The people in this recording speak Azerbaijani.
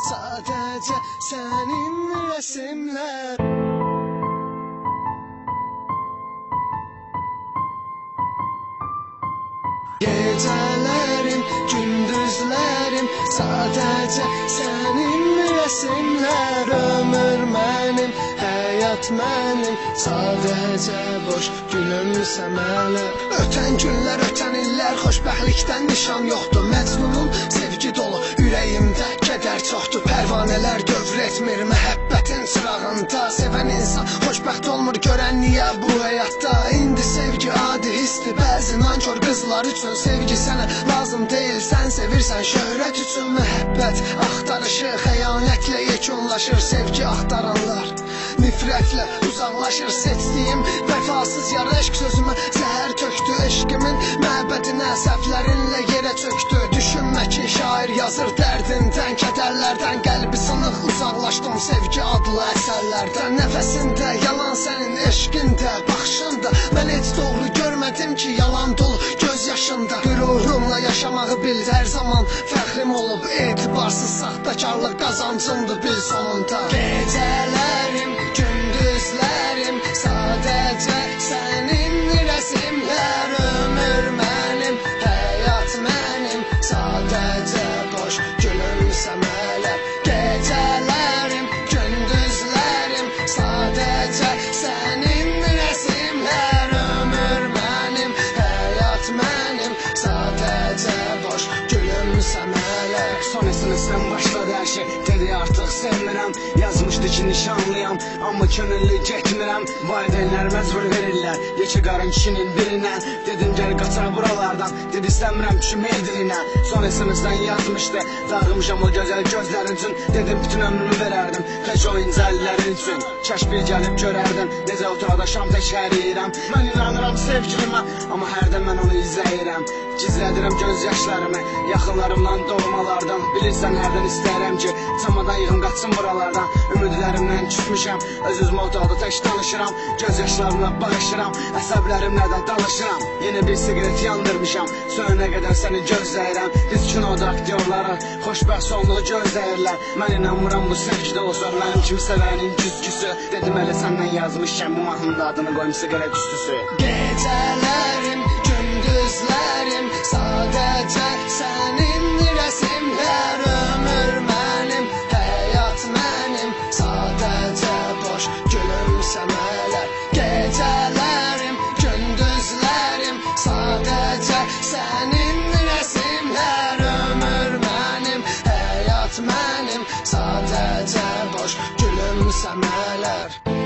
sadəcə sənin rəsimlər. Gecələrim, gündüzlərim, sadəcə sənin rəsimlər. Ömür mənim, həyat mənim, sadəcə boş gülümsəmələr. Ötən günlər, ötən illər, xoşbəxtlikdən nişan yoxdur. Məcnunun sevgi dolu ürəyimdə kədər çoxdur. Pərvanələr dövr etmir məhəbbətin çırağında. Sevən insan xoşbəxt olmur, görən niyə bu həyatda? İndi sevgi adi histir, bəzi nankor qızlar üçün. Sevgi sənə lazım deyil, sən sevirsən şöhrət üçün. Məhəbbət axtarışı xəyanətlə yekunlaşır. Sevgi axtaranlar nifrətlə uzaqlaşır. Seçdiyim vəfasız yar eşq sözümə zəhər tökdü. Eşqimin məbədinə səhvlərinlə yerə çöktü. Düşünmə ki şair yazır dərdindən, kədərlərdən. Qəlbi sınıq uzaqlaşdım sevgi adlı əsərlərdən. Nəfəsində yalan sənin eşqində, baxışında. Mən heç doğru görmədim ki yalan dolu göz yaşında. Qürurumla yaşamağı bil, hər zaman fəxrim olub. Etibarsız saxtakarlıq qazancımdır bil sonunda. Gecələrim, gündüzlərim, sadəcə sənin rəsimlər. Ömür mənim, həyat mənim, sadəcə boş gülümsəmələr. Gecələrim, gündüzlərim, sadəcə sənin rəsimlər. Ömür mənim, həyat mənim, sadəcə boş gülümsəmələr. Son esinizdən başladı hər şey, dedi artıq sevmirəm. Yazmışdı ki nişanlıyam, amma könüllü getmirəm. Valideynlər məcbur verirlər yekə qarın kişinin birinə. Dedim gəl qaçaq buralardan, dedi istəmirəm düşüm eldirinə. Son esinizdən yazmışdı, dağılmışam o gözəl gözlərin üçün. Dedim bütün ömrümü verərdim tək o incə əllərin üçün. Kəş bir gəlib görərdim, necə oturada şam tək şəriyirəm. Mən inanıram sevgilimə, amma hərdən mən onu izləyirəm. Gizlədirəm göz yaşlarımı yaxınlarımdan, doğmalardan. Bilirsən hərdən istəyirəm ki çamadan yığım qaçsın buralardan. Ümidlərimdən küsmüşəm, öz-özümə otaqda tək danışıram. Göz yaşlarımla barışıram, əsəblərimlə də danışıram. Yeni bir siqaret yandırmışam, sönənə qədər səni gözləyirəm. Biz kinoda aktyorları xoşbəxt sonluğu gözləyirlər. Mən inanmıram bu sevgidə olsun mənim kimi sevənin güzgüsü. Dedim hələ səndən yazmışkən bu mahnının adını qoyum siqaret üstüsü. Gecələrim, gündüzlərim, sadəcə sənin rəsimlər. Ömür mənim, həyat mənim, sadəcə boş gülümsəmələr. Gecələrim, gündüzlərim, sadəcə sənin rəsimlər. Ömür mənim, həyat mənim, sadəcə boş gülümsəmələr.